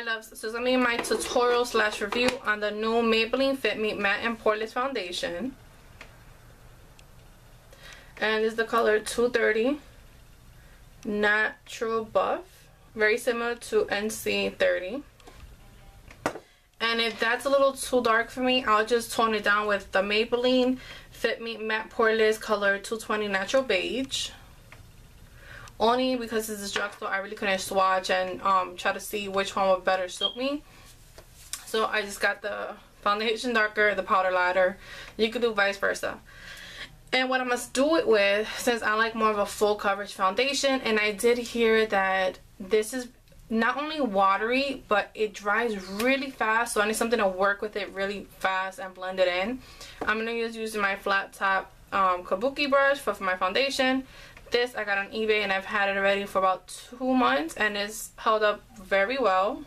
loves, so it's gonna be my tutorial slash review on the new Maybelline Fit Me Matte and Poreless Foundation. And this is the color 230 Natural Buff, very similar to NC30. And if that's a little too dark for me, I'll just tone it down with the Maybelline Fit Me Matte Poreless color 220 Natural Beige. Only because this is drugstore, I really couldn't swatch and try to see which one would better suit me. So I just got the foundation darker, the powder lighter. You could do vice versa. And what I must do it with, since I like more of a full coverage foundation, and I did hear that this is not only watery, but it dries really fast, so I need something to work with it really fast and blend it in. I'm going to use using my flat top kabuki brush for my foundation. This I got on eBay and I've had it already for about 2 months and it's held up very well.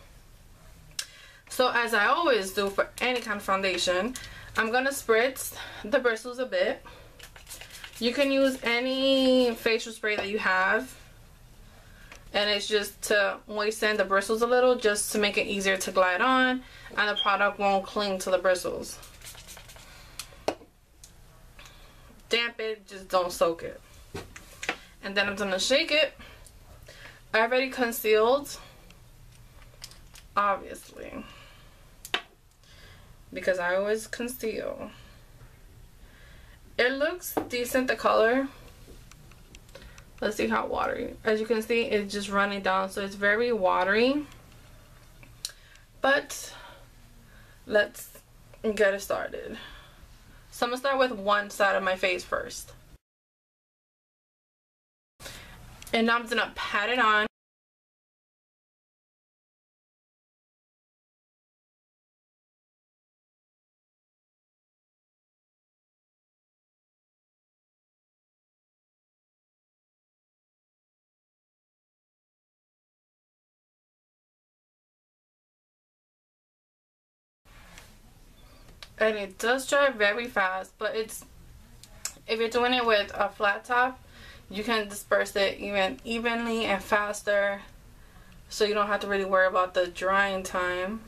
So as I always do for any kind of foundation, I'm going to spritz the bristles a bit. You can use any facial spray that you have, and it's just to moisten the bristles a little, just to make it easier to glide on and the product won't cling to the bristles. Damp it, just don't soak it. And then I'm gonna shake it. I already concealed, obviously, because I always conceal. It looks decent, the color. Let's see how watery. As you can see, it's just running down, so it's very watery. But let's get it started. So I'm gonna start with one side of my face first. And now I'm gonna pat it on. And it does dry very fast, but it's, if you're doing it with a flat top, you can disperse it even evenly and faster, so you don't have to really worry about the drying time.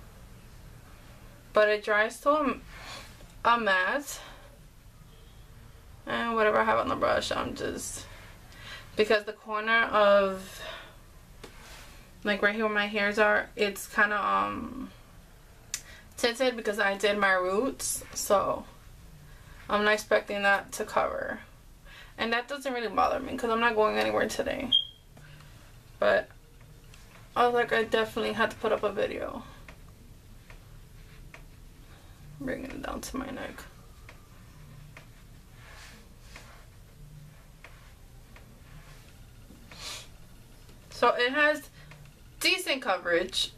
But it dries to a matte. And whatever I have on the brush, I'm just, because the corner of, like right here where my hairs are, it's kind of tinted because I did my roots, so I'm not expecting that to cover. And that doesn't really bother me because I'm not going anywhere today. But I was like, I definitely had to put up a video. Bringing it down to my neck. So it has decent coverage.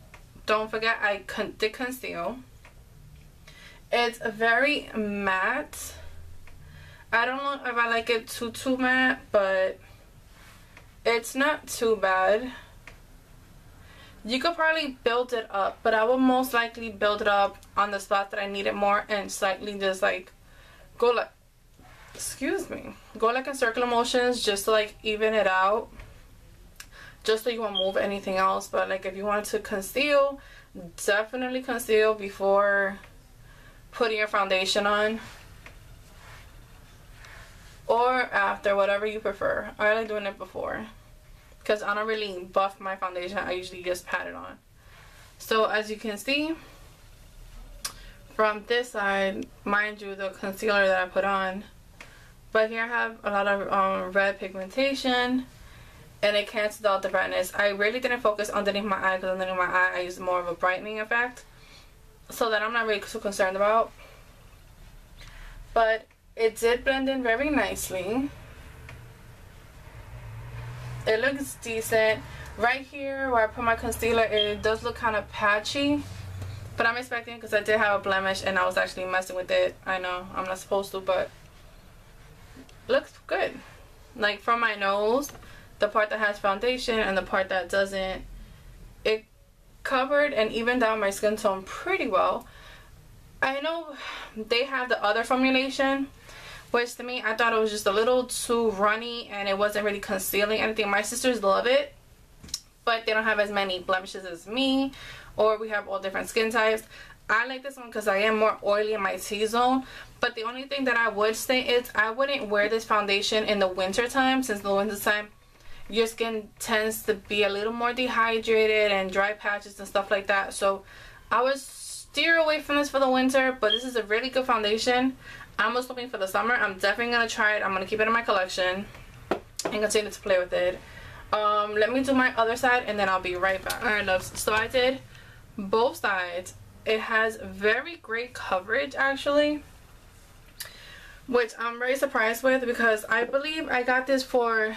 Don't forget I did conceal. It's very matte. I don't know if I like it too matte, but it's not too bad. You could probably build it up, but I will most likely build it up on the spot that I need it more and slightly just like go like, excuse me, go like in circular motions just to like even it out, just so you won't move anything else. But like if you want to conceal, definitely conceal before putting your foundation on, or after, whatever you prefer. I like doing it before because I don't really buff my foundation. I usually just pat it on. So as you can see from this side, mind you, the concealer that I put on, but here I have a lot of red pigmentation and it canceled out the brightness. I really didn't focus underneath my eye because underneath my eye I use more of a brightening effect, so that I'm not really too concerned about. But it did blend in very nicely. It looks decent. Right here where I put my concealer, it does look kind of patchy, but I'm expecting, because I did have a blemish and I was actually messing with it. I know I'm not supposed to, but looks good. Like from my nose, the part that has foundation and the part that doesn't, it covered and evened down my skin tone pretty well. I know they have the other formulation, which to me I thought it was just a little too runny and it wasn't really concealing anything. My sisters love it, but they don't have as many blemishes as me, or we have all different skin types. I like this one because I am more oily in my T-zone. But the only thing that I would say is I wouldn't wear this foundation in the winter time, since the winter time your skin tends to be a little more dehydrated and dry patches and stuff like that. So I would steer away from this for the winter, but this is a really good foundation. I'm just hoping for the summer. I'm definitely going to try it. I'm going to keep it in my collection and continue to play with it. Let me do my other side and then I'll be right back. Alright loves, so I did both sides. It has very great coverage actually, which I'm very surprised with, because I believe I got this for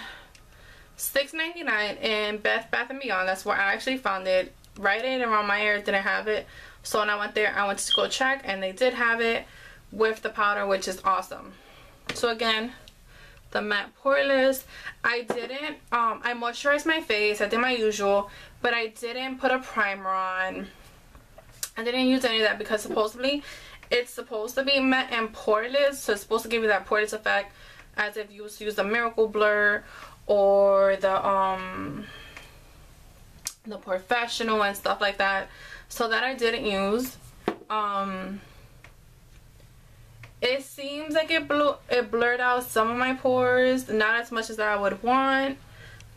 $6.99 in Bed Bath & Beyond. That's where I actually found it. Rite Aid around my area didn't have it, so when I went there I went to go check and they did have it with the powder, which is awesome. So again, the matte poreless. I didn't I moisturized my face, I did my usual, but I didn't put a primer on. I didn't use any of that because supposedly it's supposed to be matte and poreless, so it's supposed to give you that poreless effect as if you was to use the Miracle Blur or the Professional and stuff like that. So that I didn't use. It seems like it blurred out some of my pores, not as much as I would want,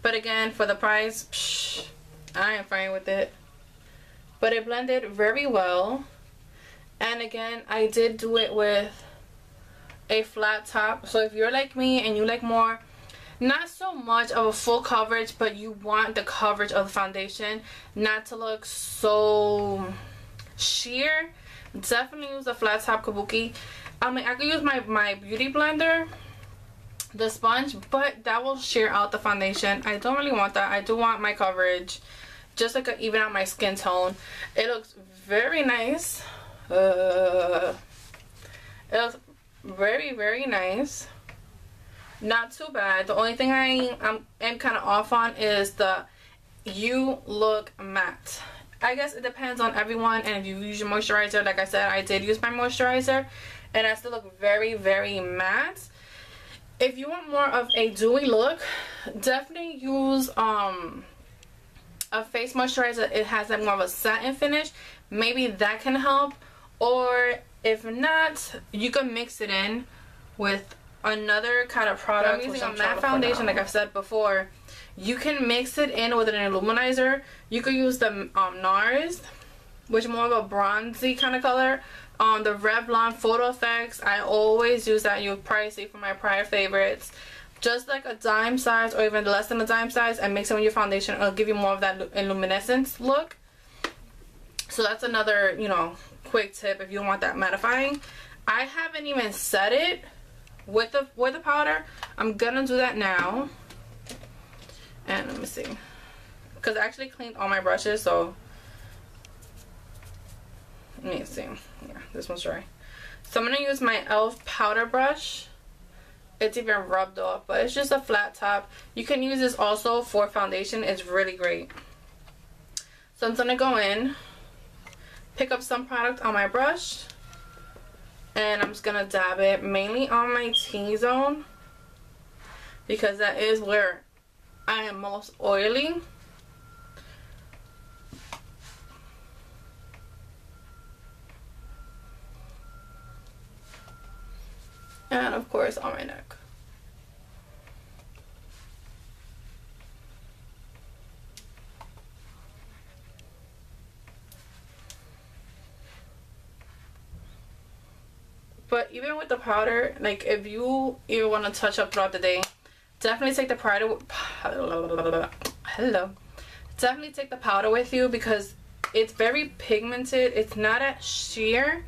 but again, for the price, psh, I ain't fine with it. But it blended very well, and again, I did do it with a flat top. So if you're like me and you like more, not so much of a full coverage, but you want the coverage of the foundation not to look so sheer, definitely use a flat top kabuki. I mean, I could use my beauty blender, the sponge, but that will sheer out the foundation. I don't really want that. I do want my coverage, just like even out my skin tone. It looks very nice. It looks very, very nice. Not too bad. The only thing I am kind of off on is the You Look Matte. I guess it depends on everyone, and if you use your moisturizer. Like I said, I did use my moisturizer and I still look very, very matte. If you want more of a dewy look, definitely use a face moisturizer. It has like more of a satin finish. Maybe that can help. Or if not, you can mix it in with another kind of product. I'm using a matte foundation, like I've said before. You can mix it in with an illuminizer. You could use the NARS, which is more of a bronzy kind of color. The Revlon Photo Effects, I always use that. You'll probably see from my prior favorites. Just like a dime size or even less than a dime size, and mix it with your foundation. It'll give you more of that luminescence look. So that's another, you know, quick tip if you don't want that mattifying. I haven't even set it with the powder. I'm gonna do that now. And let me see, because I actually cleaned all my brushes, so let me see. Yeah, this one's dry. So I'm gonna use my e.l.f. powder brush. It's even rubbed off, but it's just a flat top. You can use this also for foundation. It's really great. So I'm gonna go in, pick up some product on my brush, and I'm just gonna dab it mainly on my T-zone, because that is where I am most oily. And of course on my neck. But even with the powder, like if you even want to touch up throughout the day, definitely take the powder. Definitely take the powder with you, because it's very pigmented. It's not as sheer,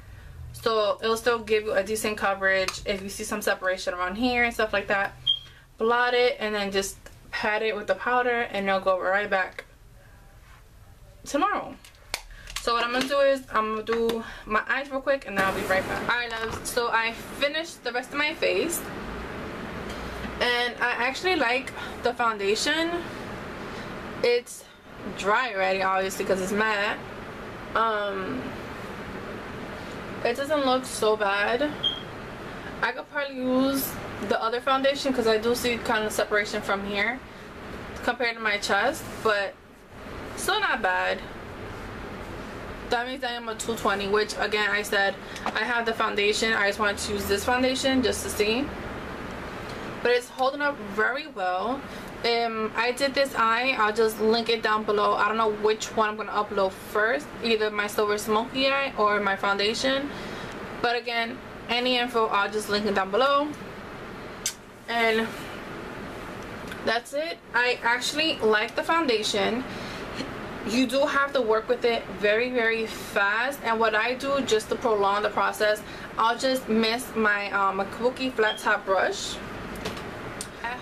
so it'll still give you a decent coverage. If you see some separation around here and stuff like that, blot it and then just pat it with the powder, and it'll go right back tomorrow. So what I'm gonna do is I'm gonna do my eyes real quick, and then I'll be right back. Alright loves, so I finished the rest of my face, and I actually like the foundation. It's dry already, obviously, because it's matte. It doesn't look so bad. I could probably use the other foundation, because I do see kind of separation from here compared to my chest, but still not bad. that means I am a 220, which again I said I have the foundation. I just want to choose this foundation just to see, but it's holding up very well. I did this eye. I'll just link it down below. I don't know which one I'm gonna upload first, either my silver smoky eye or my foundation, but again, any info I'll just link it down below. And that's it. I actually like the foundation. You do have to work with it very, very fast, and what I do just to prolong the process, I'll just mist my Kabuki flat top brush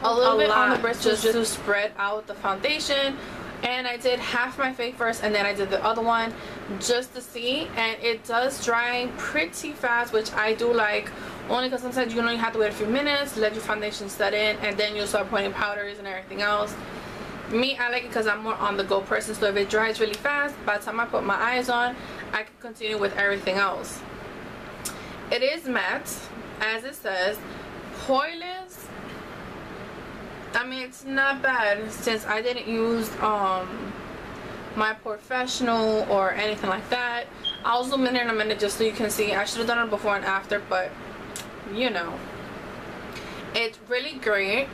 a little bit on the bristles just to spread out the foundation. And I did half my face first, and then I did the other one just to see, and it does dry pretty fast, which I do like, only because sometimes you have to wait a few minutes, let your foundation set in, and then you'll start putting powders and everything else. Me, I like it because I'm more on the go person, so if it dries really fast, by the time I put my eyes on, I can continue with everything else. It is matte, as it says. Poreless, I mean, it's not bad since I didn't use my professional or anything like that. I'll zoom in a minute just so you can see. I should have done it before and after, but you know, it's really great.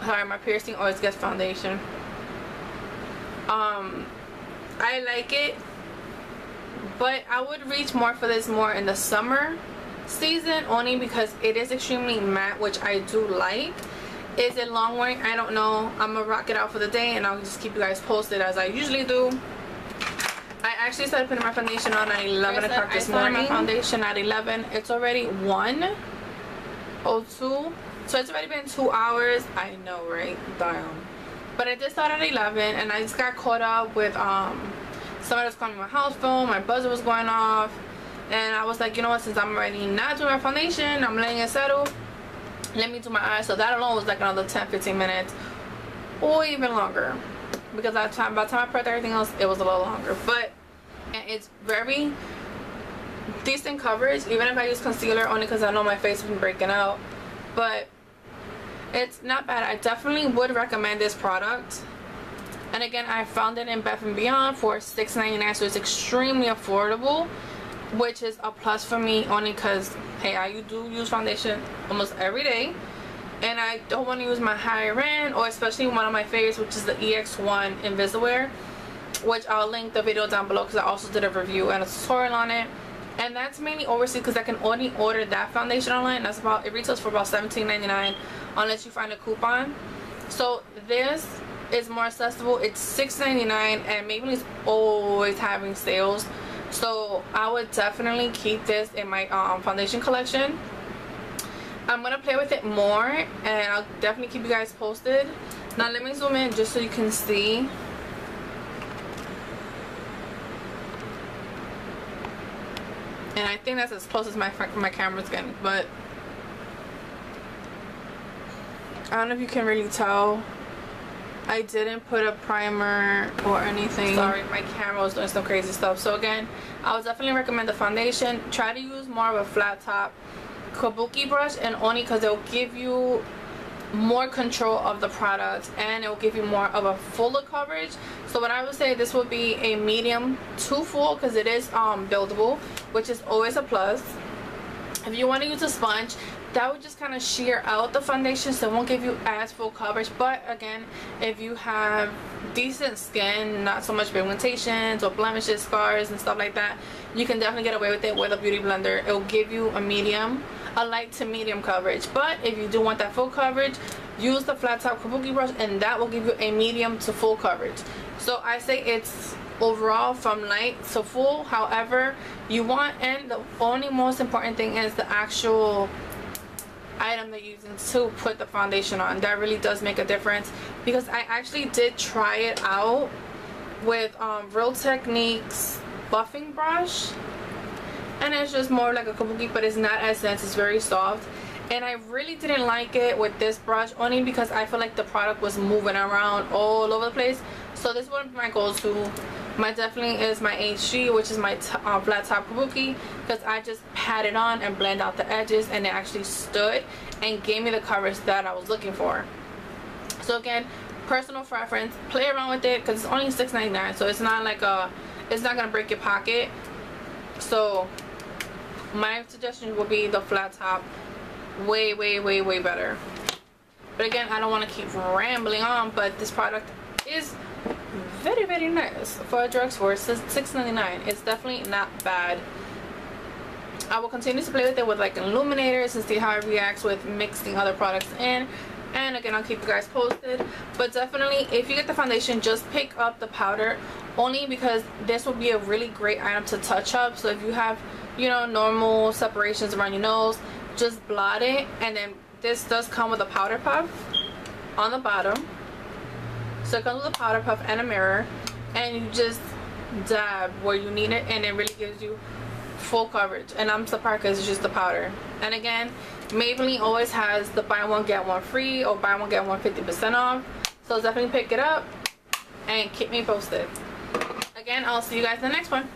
Sorry, my piercing always gets foundation. I like it, but I would reach more for this more in the summer season, only because it is extremely matte, which I do like. Is it long wearing? I don't know. I'm gonna rock it out for the day, and I'll just keep you guys posted as I usually do. I actually started putting my foundation on at 11 o'clock this morning. My foundation at 11. It's already 1:02, so it's already been 2 hours. I know, right? Damn. But I did start at 11, and I just got caught up with somebody was calling my house phone. My buzzer was going off. And I was like, you know what, since I'm already not doing my foundation, I'm letting it settle, let me do my eyes. So that alone was like another 10-15 minutes or even longer, because by the time I prepped everything else, it was a little longer. But it's very decent coverage, even if I use concealer, only because I know my face has been breaking out. But it's not bad. I definitely would recommend this product. And again, I found it in Bath & Beyond for $6.99, so it's extremely affordable, which is a plus for me, only because, hey, I do use foundation almost every day, and I don't want to use my higher end, or especially one of my favorites, which is the EX1 Invisiwear, which I'll link the video down below because I also did a review and a tutorial on it. And that's mainly overseas because I can only order that foundation online. That's about, it retails for about $17.99 unless you find a coupon. So this is more accessible. It's $6.99, and Maybelline's always having sales. So I would definitely keep this in my foundation collection. I'm going to play with it more, and I'll definitely keep you guys posted. Now let me zoom in just so you can see. And I think that's as close as my camera's getting, but I don't know if you can really tell. I didn't put a primer or anything. Sorry, my camera was doing some crazy stuff. So again, I would definitely recommend the foundation. Try to use more of a flat top Kabuki brush, and only because it will give you more control of the product, and it will give you more of a fuller coverage. So what I would say, this would be a medium to full, because it is buildable, which is always a plus. If you want to use a sponge, that would just kind of shear out the foundation, so it won't give you as full coverage. But again, if you have decent skin, not so much pigmentations or blemishes, scars and stuff like that, you can definitely get away with it with a beauty blender. It will give you a light to medium coverage. But if you do want that full coverage, use the flat top Kabuki brush, and that will give you a medium to full coverage. So I say it's overall from light to full, however you want. And the only most important thing is the actual item that you're using to put the foundation on. That really does make a difference, because I actually did try it out with Real Techniques buffing brush, and it's just more like a Kabuki, but it's not as dense, it's very soft. And I really didn't like it with this brush, only because I feel like the product was moving around all over the place. So this wouldn't be my go-to. My definitely is my HG, which is my flat top Kabuki, because I just pat it on and blend out the edges, and it actually stood and gave me the coverage that I was looking for. So again, personal preference. Play around with it because it's only $6.99, so it's not like it's not gonna break your pocket. So my suggestion would be the flat top. Way better. But again, I don't want to keep rambling on, but this product is very nice for a drugstore. It says $6.99. It's definitely not bad. I will continue to play with it with like illuminators and see how it reacts with mixing other products in. And again, I'll keep you guys posted. But definitely, if you get the foundation, just pick up the powder, only because this will be a really great item to touch up. So if you have, you know, normal separations around your nose, just blot it. And then this does come with a powder puff on the bottom. So it comes with a powder puff and a mirror, and you just dab where you need it, and it really gives you full coverage. And I'm surprised because it's just the powder. And again, Maybelline always has the buy one get one free, or buy one get one 50% off. So definitely pick it up and keep me posted. Again, I'll see you guys in the next one.